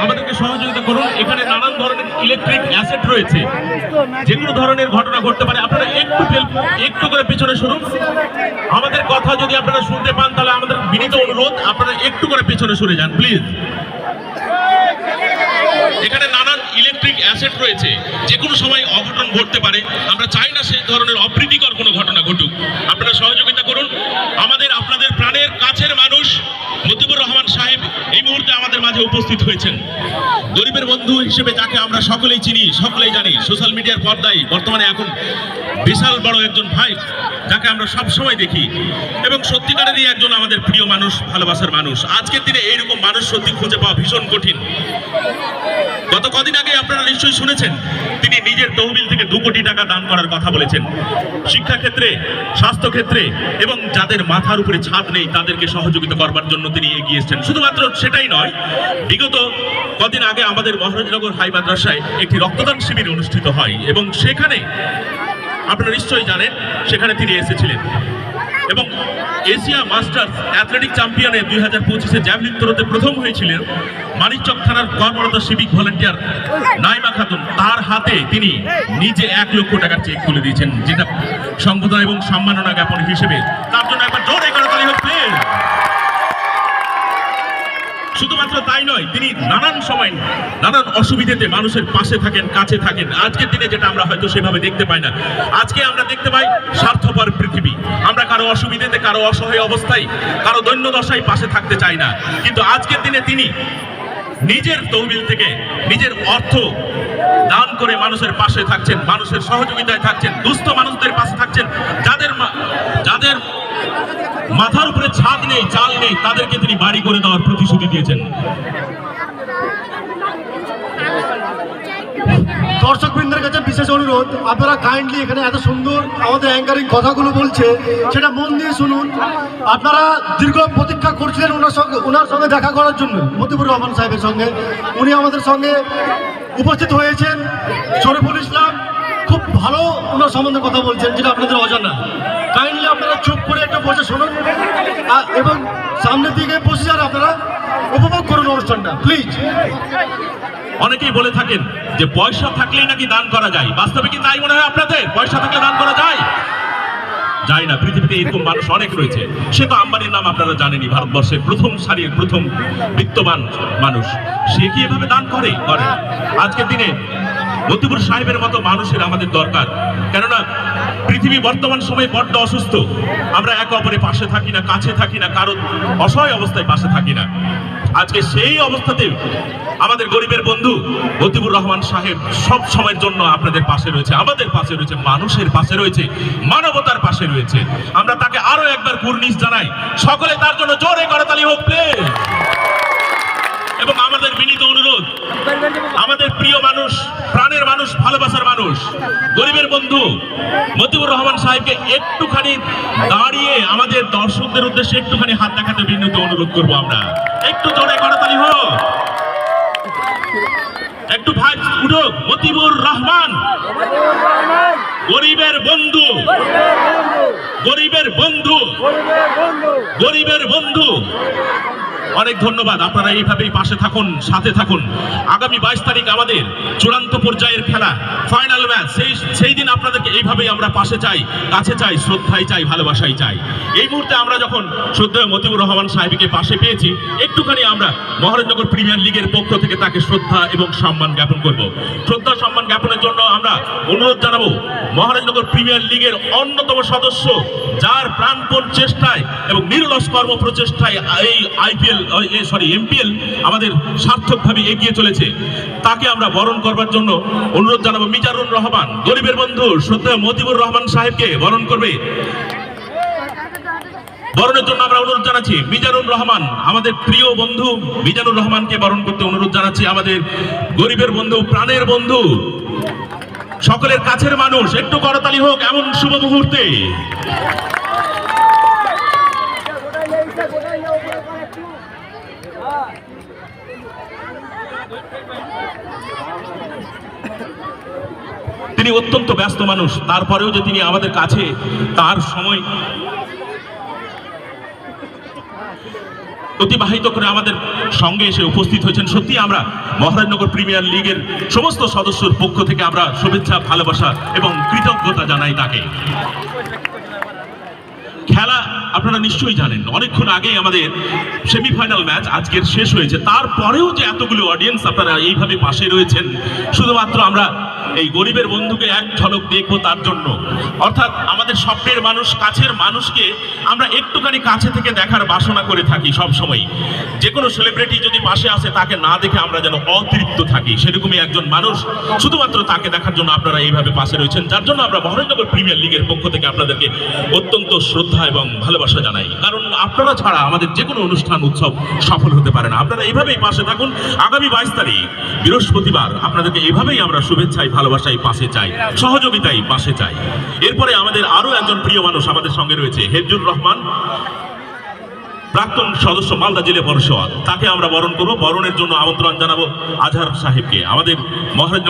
আমাদেরকে সহযোগিতা করুন। এখানে নানান ধরনের ইলেকট্রিক অ্যাসেট রয়েছে, যে কোনো ধরনের ঘটনা ঘটতে পারে। আপনারা একটু করে পিছনে সরুন। আমাদের কথা যদি আপনারা শুনতে পান তাহলে আমাদের বিনীত অনুরোধ আপনারা একটু করে পিছনে সরে যান প্লিজ। এখানে নানান ইলেকট্রিক অ্যাসেট রয়েছে, যে কোনো সময় অঘটন ঘটতে পারে। আমরা চাই না সেই ধরনের অপ্রীতিকর কোনো ঘটনা ঘটুক। আপনারা সহযোগিতা করুন। আপনাদের প্রাণের কাছের মানুষ মতিবুর রহমান সাহেব এই মুহূর্তে আমাদের মাঝে উপস্থিত হয়েছেন। গরিবের বন্ধু হিসেবে যাকে আমরা সকলেই চিনি, সকলেই জানি, সোশ্যাল মিডিয়ার পর্দায় বর্তমানে এখন বিশাল বড় একজন ভাই, যাকে আমরা সব সময় দেখি, এবং সত্যিকারেরই একজন আমাদের প্রিয় মানুষ, ভালোবাসার মানুষ। আজকের দিনে এইরকম মানুষ সত্যি খুঁজে পাওয়া ভীষণ কঠিন। গত কদিন আগে আপনারা নিশ্চয়ই শুনেছেন, তিনি নিজের তহবিল থেকে 2 কোটি টাকা দান করার কথা বলেছেন। শিক্ষাক্ষেত্রে, স্বাস্থ্যক্ষেত্রে এবং যাদের মাথার উপরে ছাদ নেই তাদেরকে সহযোগিতা করবার জন্য তিনি এগিয়ে এসেছেন। শুধুমাত্র সেটাই নয়, বিগত কদিন আগে আমাদের মহারাজনগর হাই মাদ্রাসায় একটি রক্তদান শিবির অনুষ্ঠিত হয়, এবং সেখানে আপনারা নিশ্চয়ই জানেন সেখানে তিনি এসেছিলেন। এবং এশিয়া মাস্টার্স অ্যাথলেটিক চ্যাম্পিয়নে 2025-এ জ্যাভলিন থ্রোতে প্রথম হয়েছিলেন মানিকচক থানার কর্মরত সিভিক ভলেন্টিয়ার নাইমা খাতুন। তার হাতে তিনি নিজে 1 লক্ষ টাকার চেক তুলে দিয়েছেন, যেটা সংবর্ধনা এবং সম্মাননা জ্ঞাপন হিসেবে। তার জন্য একবার জোরে করতালি হোক প্লিজ। শুধুমাত্র তাই নয়, তিনি নানান সময় নানান অসুবিধাতে মানুষের পাশে থাকেন, কাছে থাকেন। আজকের দিনে যেটা আমরা হয়তো সেভাবে দেখতে পাই না। আজকে আমরা দেখতে পাই স্বার্থপর পৃথিবী। আমরা কারো অসুবিধাতে, কারো অসহায় অবস্থায়, কারো দৈন্য দশায় পাশে থাকতে চাই না। কিন্তু আজকের দিনে তিনি নিজের তহবিল থেকে নিজের অর্থ দান করে মানুষের পাশে থাকছেন, মানুষের সহযোগিতায় থাকছেন, দুস্থ মানুষদের পাশে থাকছেন। যাদের মাথার উপরে ছাদ নেই, চাল নেই, তাদেরকে তিনি বাড়ি করে দেওয়ার প্রতিশ্রুতি দিয়েছেন। দর্শকবৃন্দের কাছে বিশেষ অনুরোধ, আপনারা কাইন্ডলি এখানে এত সুন্দর আমাদের অ্যাঙ্কারিং কথাগুলো বলছে সেটা মন দিয়ে শুনুন। আপনারা দীর্ঘ প্রতীক্ষা করছিলেন ওনার সঙ্গে দেখা করার জন্য, মতিবুর রহমান সাহেবের সঙ্গে। উনি আমাদের সঙ্গে উপস্থিত হয়েছেন। শরীফুল ইসলাম খুব ভালো ওনার সম্বন্ধে কথা বলছেন, যেটা আপনাদের অজানা। কাইন্ডলি আপনারা চুপ করে একটু বসে শুনুন এবং সামনের দিকে বসে যান, আপনারা উপভোগ করুন অনুষ্ঠানটা প্লিজ। অনেকেই বলে থাকেন যে পয়সা থাকলেই নাকি দান করা যায়। বাস্তবে কি তাই মনে হয় আপনাদের? পয়সা থাকলে দান করা যায়? যায় না। পৃথিবীতে এরকম মানুষ অনেক রয়েছে। সে তো আম্বানির নাম আপনারা জানেনই, ভারতবর্ষের প্রথম সারির প্রথম বিত্তবান মানুষ। সে কি এভাবে দান করে? আজকের দিনে মতিবুর সাহেবের মতো মানুষের আমাদের দরকার। কেননা পৃথিবী বর্তমান সময়ে বড্ড অসুস্থ। আমরা একে অপরের পাশে থাকি না, কাছে থাকি না, কারো অসহায় অবস্থায় পাশে থাকি না। আজকে সেই অবস্থাতে আমাদের গরিবের বন্ধু মতিবুর রহমান সাহেব সব সময়ের জন্য আপনাদের পাশে রয়েছে, আমাদের পাশে রয়েছে, মানুষের পাশে রয়েছে, মানবতার পাশে রয়েছে। আমরা তাকে আরো একবার কুর্নিশ জানাই। সকলে তার জন্য জোরে করতালি হোক প্লিজ। এবং আমাদের বিনীত অনুরোধ, আমাদের প্রিয় মানুষ, প্রাণের মানুষ, ভালোবাসার মানুষ, গরিবের বন্ধু মতিবুর রহমান সাহেবকে একটুখানি দাঁড়িয়ে আমাদের দর্শকদের উদ্দেশ্যে একটুখানি হাত দেখাতে বিনীত অনুরোধ করবো। আমরা একটু জোরে করতালি হোক। একটু ভাই উঠুক। মতিবুর রহমান গরিবের বন্ধু, গরিবের বন্ধু, গরিবের বন্ধু। অনেক ধন্যবাদ। আপনারা এইভাবেই পাশে থাকুন, সাথে থাকুন। আগামী 22 তারিখ আমাদের চূড়ান্ত পর্যায়ের খেলা, ফাইনাল ম্যাচ। সেই দিন আপনাদেরকে এইভাবেই আমরা পাশে চাই, কাছে চাই, শ্রদ্ধায় চাই, ভালোবাসাই চাই। এই মুহূর্তে আমরা যখন শ্রদ্ধেয় মতিবুর রহমান সাহেবকে পাশে পেয়েছি, একটুখানি আমরা মহারাজনগর প্রিমিয়ার লিগের পক্ষ থেকে তাকে শ্রদ্ধা এবং সম্মান জ্ঞাপন করব। শ্রদ্ধা সম্মান জ্ঞাপনের জন্য আমরা অনুরোধ জানাবো মহারাজনগর প্রিমিয়ার লিগের অন্যতম সদস্য, যার প্রাণপণ চেষ্টায় এবং নিরলস কর্ম প্রচেষ্টায় এই এমপিএল আমাদের সার্থকভাবে এগিয়ে চলেছে, তাকে আমরা বরণ করবার জন্য অনুরোধ জানাবো। মিজানুর রহমান, গরিবের বন্ধু শ্রদ্ধেয় মতিবুর রহমান সাহেবকে বরণ করবে। বরণের জন্য আমরা অনুরোধ জানাচ্ছি মিজানুর রহমান, আমাদের প্রিয় বন্ধু মিজানুর রহমানকে বরণ করতে অনুরোধ জানাচ্ছি। আমাদের গরিবের বন্ধু, প্রাণের বন্ধু, সকলের কাছের মানুষ। একটু করতালি হোক এমন শুভ মুহূর্তে। তিনি অত্যন্ত ব্যস্ত মানুষ, তারপরেও যে তিনি আমাদের কাছে তার সময় অতিবাহিত করে আমাদের সঙ্গে এসে উপস্থিত হয়েছেন। সত্যি আমরা মহারাজনগর প্রিমিয়ার লিগের সমস্ত সদস্যর পক্ষ থেকে আমরা শুভেচ্ছা, ভালোবাসা এবং কৃতজ্ঞতা জানাই তাকে। খেলা আপনারা নিশ্চয়ই জানেন, অনেকক্ষণ আগেই আমাদের সেমিফাইনাল ম্যাচ আজকের শেষ হয়েছে। তারপরেও যে এতগুলো অডিয়েন্স আপনারা এইভাবে পাশে রয়েছেন, শুধুমাত্র আমরা এই গরিবের বন্ধুকে এক ঝলক দেখবো তার জন্য। অর্থাৎ আমাদের স্বপ্নের মানুষ, কাছের মানুষকে আমরা একটুখানি কাছে থেকে দেখার বাসনা করে থাকি সব সময়। যে কোনো সেলিব্রিটি যদি পাশে আসে তাকে না দেখে আমরা যেন অতৃপ্ত থাকি, সেরকমই একজন মানুষ, শুধুমাত্র তাকে দেখার জন্য আপনারা এইভাবে পাশে রয়েছেন। যার জন্য আমরা মহারাজনগর প্রিমিয়ার লিগের পক্ষ থেকে আপনাদেরকে অত্যন্ত শ্রদ্ধা এবং ভালোবাসা জানাই। কারণ আপনারা ছাড়া আমাদের যে কোনো অনুষ্ঠান, উৎসব সফল হতে পারে না। আপনারা এইভাবেই পাশে থাকুন। আগামী 22 তারিখ বৃহস্পতিবার আপনাদেরকে এইভাবেই আমরা শুভেচ্ছায়, ভালোবাসায় পাশে চাই, সহযোগিতায় পাশে চাই। এরপরে আমাদের আরো একজন প্রিয় মানুষ আমাদের সঙ্গে রয়েছে, হেফজুর রহমান, প্রাক্তন সদস্য মালদা জেলা পরিষদ। তাকে আমরা বরণ করবো। বরণের জন্য আমন্ত্রণ জানাবো আজহার সাহেবকে, আমাদের মহারাজনগর